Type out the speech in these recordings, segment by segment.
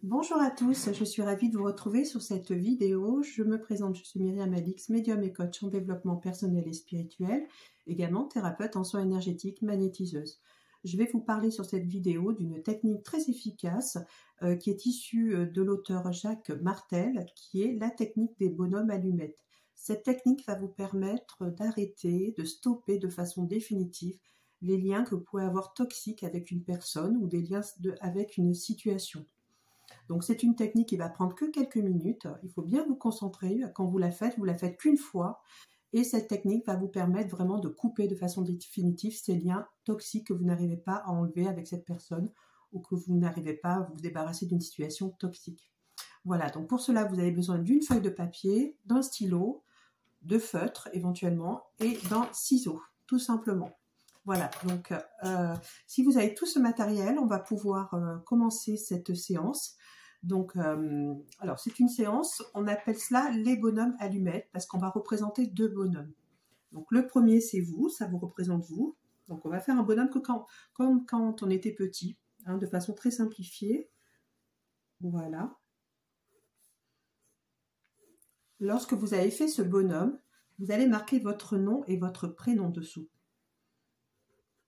Bonjour à tous, je suis ravie de vous retrouver sur cette vidéo. Je me présente, je suis Myriam Alix, médium et coach en développement personnel et spirituel, également thérapeute en soins énergétiques, magnétiseuse. Je vais vous parler sur cette vidéo d'une technique très efficace qui est issue de l'auteur Jacques Martel, qui est la technique des bonhommes allumettes. Cette technique va vous permettre d'arrêter, de stopper de façon définitive les liens que vous pouvez avoir toxiques avec une personne ou des liens avec une situation. Donc c'est une technique qui va prendre que quelques minutes. Il faut bien vous concentrer. Quand vous la faites qu'une fois. Et cette technique va vous permettre vraiment de couper de façon définitive ces liens toxiques que vous n'arrivez pas à enlever avec cette personne ou que vous n'arrivez pas à vous débarrasser d'une situation toxique. Voilà, donc pour cela, vous avez besoin d'une feuille de papier, d'un stylo, de feutre éventuellement et d'un ciseau, tout simplement. Voilà, donc si vous avez tout ce matériel, on va pouvoir commencer cette séance. Donc, alors c'est une séance, on appelle cela les bonhommes allumettes parce qu'on va représenter deux bonhommes. Donc le premier c'est vous, ça vous représente vous. Donc on va faire un bonhomme comme quand on était petit, hein, de façon très simplifiée. Voilà. Lorsque vous avez fait ce bonhomme, vous allez marquer votre nom et votre prénom dessous.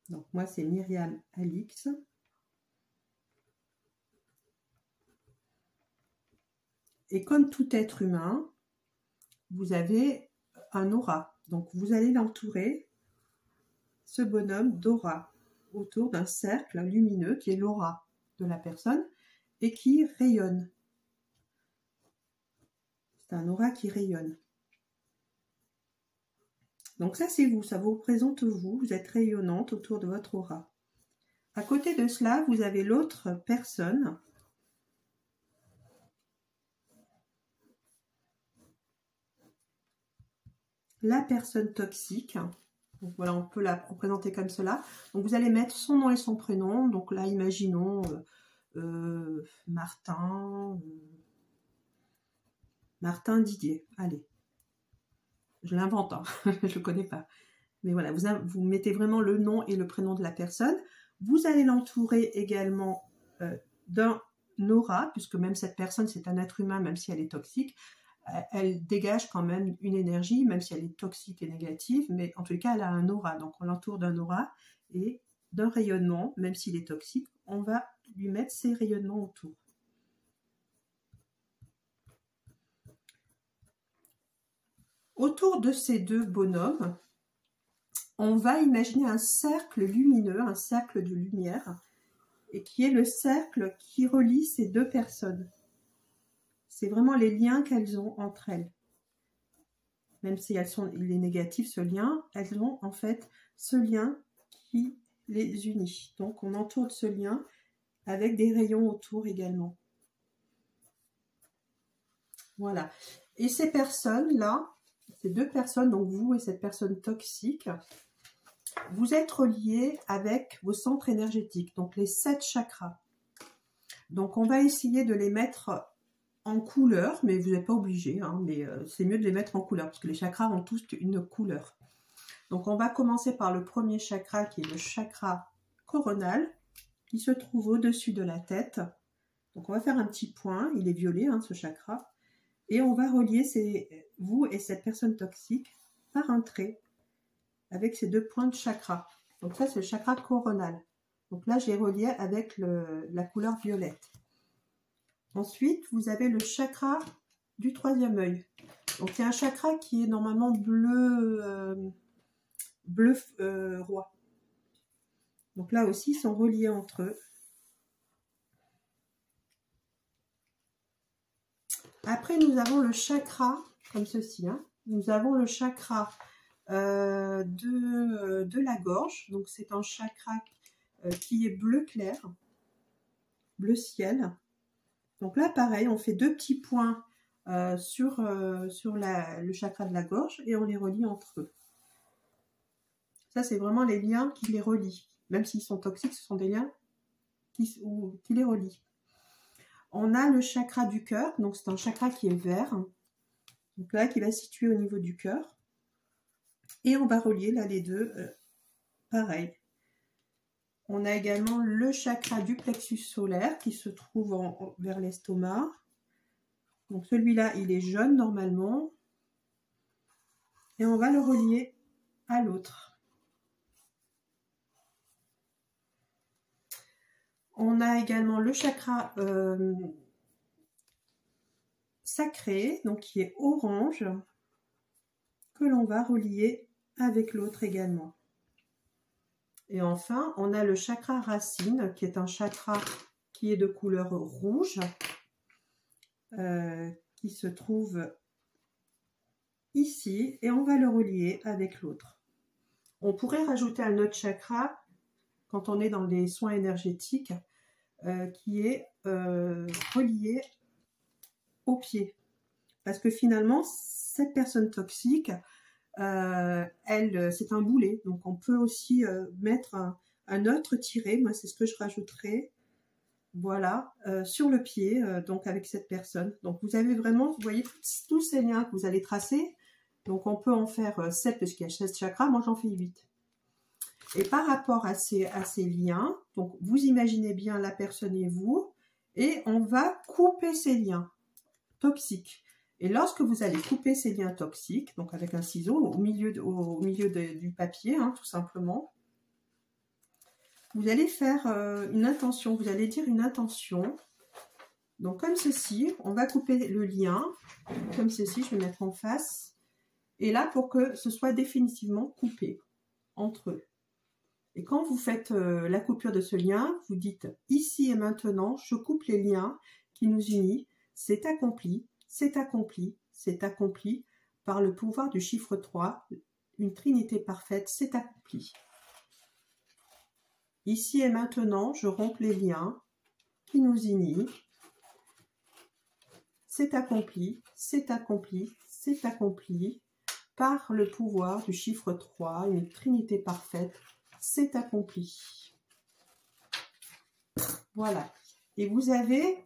Donc moi c'est Myriam Alix. Et comme tout être humain, vous avez un aura. Donc vous allez l'entourer, ce bonhomme d'aura, autour d'un cercle lumineux qui est l'aura de la personne et qui rayonne. C'est un aura qui rayonne. Donc ça c'est vous, ça vous représente vous, vous êtes rayonnante autour de votre aura. À côté de cela, vous avez l'autre personne. La personne toxique. Donc voilà, on peut la représenter comme cela. Donc vous allez mettre son nom et son prénom. Donc là, imaginons Martin Didier. Allez, je l'invente, hein. Je ne le connais pas. Mais voilà, vous mettez vraiment le nom et le prénom de la personne. Vous allez l'entourer également d'un aura, puisque même cette personne, c'est un être humain, même si elle est toxique. Elle dégage quand même une énergie, même si elle est toxique et négative, mais en tout cas, elle a un aura. Donc, on l'entoure d'un aura et d'un rayonnement, même s'il est toxique, on va lui mettre ces rayonnements autour. Autour de ces deux bonhommes, on va imaginer un cercle lumineux, un cercle de lumière, et qui est le cercle qui relie ces deux personnes. C'est vraiment les liens qu'elles ont entre elles. Même si il est négatif ce lien, elles ont en fait ce lien qui les unit. Donc on entoure ce lien avec des rayons autour également. Voilà. Et ces personnes-là, ces deux personnes, donc vous et cette personne toxique, vous êtes reliés avec vos centres énergétiques, donc les 7 chakras. Donc on va essayer de les mettre en couleur, mais vous n'êtes pas obligé, hein, mais c'est mieux de les mettre en couleur, parce que les chakras ont tous une couleur. Donc on va commencer par le premier chakra, qui est le chakra coronal, qui se trouve au-dessus de la tête. Donc on va faire un petit point, il est violet, hein, ce chakra, et on va relier vous et cette personne toxique par un trait, avec ces deux points de chakra. Donc ça c'est le chakra coronal. Donc là j'ai relié avec la couleur violette. Ensuite, vous avez le chakra du troisième œil. Donc, c'est un chakra qui est normalement bleu roi. Donc là aussi, ils sont reliés entre eux. Après, nous avons le chakra, comme ceci. Hein. Nous avons le chakra de la gorge. Donc, c'est un chakra qui est bleu clair, bleu ciel. Donc là, pareil, on fait deux petits points sur le chakra de la gorge et on les relie entre eux. Ça, c'est vraiment les liens qui les relient. Même s'ils sont toxiques, ce sont des liens qui les relient. On a le chakra du cœur, donc c'est un chakra qui est vert. Donc là, qui va se situer au niveau du cœur. Et on va relier là les deux, pareil. On a également le chakra du plexus solaire qui se trouve vers l'estomac. Donc celui-là, il est jaune normalement. Et on va le relier à l'autre. On a également le chakra sacré, donc qui est orange, que l'on va relier avec l'autre également. Et enfin, on a le chakra racine, qui est un chakra qui est de couleur rouge, qui se trouve ici, et on va le relier avec l'autre. On pourrait rajouter un autre chakra, quand on est dans des soins énergétiques, qui est relié au pied. Parce que finalement, cette personne toxique, c'est un boulet. Donc on peut aussi mettre un autre tiret, moi c'est ce que je rajouterais, voilà, sur le pied, donc avec cette personne. Donc vous avez vraiment, vous voyez tous ces liens que vous allez tracer. Donc on peut en faire 7 parce qu'il y a 16 chakras, moi j'en fais 8. Et par rapport à ces liens, donc vous imaginez bien la personne et vous, et on va couper ces liens toxiques. Et lorsque vous allez couper ces liens toxiques, donc avec un ciseau au milieu du papier, hein, tout simplement, vous allez faire une intention, vous allez dire une intention. Donc comme ceci, on va couper le lien, comme ceci, je vais mettre en face. Et là, pour que ce soit définitivement coupé entre eux. Et quand vous faites la coupure de ce lien, vous dites « Ici et maintenant, je coupe les liens qui nous unissent. C'est accompli, c'est accompli, c'est accompli par le pouvoir du chiffre 3. Une trinité parfaite, c'est accompli. Ici et maintenant, je romps les liens qui nous unissent. C'est accompli, c'est accompli, c'est accompli. Par le pouvoir du chiffre 3, une trinité parfaite, c'est accompli. Voilà. Et vous avez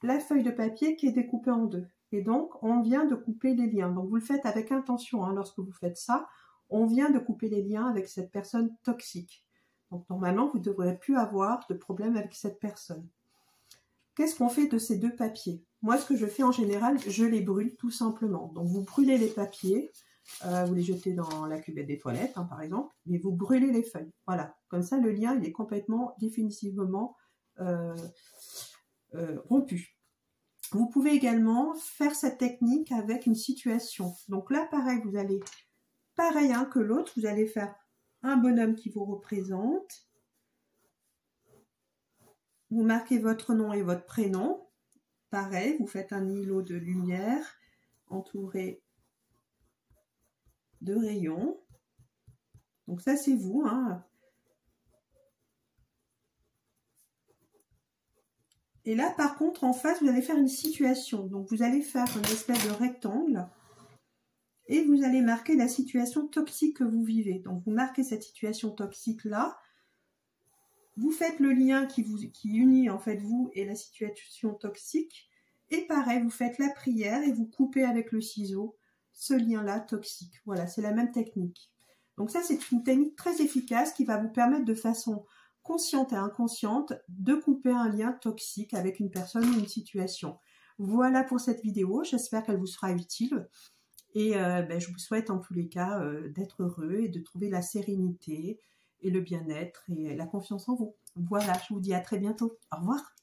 la feuille de papier qui est découpée en deux. Et donc, on vient de couper les liens. Donc, vous le faites avec intention. Hein, lorsque vous faites ça, on vient de couper les liens avec cette personne toxique. Donc, normalement, vous ne devrez plus avoir de problème avec cette personne. Qu'est-ce qu'on fait de ces deux papiers? Moi, ce que je fais en général, je les brûle tout simplement. Donc, vous brûlez les papiers, vous les jetez dans la cuvette des toilettes, hein, par exemple, mais vous brûlez les feuilles. Voilà, comme ça, le lien, il est complètement, définitivement rompu. Vous pouvez également faire cette technique avec une situation. Donc là, pareil, vous allez, pareil hein, que l'autre, vous allez faire un bonhomme qui vous représente. Vous marquez votre nom et votre prénom. Pareil, vous faites un îlot de lumière entouré de rayons. Donc ça, c'est vous. Hein. Et là, par contre, en face, vous allez faire une situation. Donc, vous allez faire une espèce de rectangle et vous allez marquer la situation toxique que vous vivez. Donc, vous marquez cette situation toxique-là. Vous faites le lien qui unit en fait vous et la situation toxique. Et pareil, vous faites la prière et vous coupez avec le ciseau ce lien-là toxique. Voilà, c'est la même technique. Donc ça, c'est une technique très efficace qui va vous permettre de façon consciente et inconsciente de couper un lien toxique avec une personne ou une situation. Voilà pour cette vidéo. J'espère qu'elle vous sera utile. Et je vous souhaite en tous les cas d'être heureux et de trouver la sérénité et le bien-être et la confiance en vous. Voilà, je vous dis à très bientôt. Au revoir.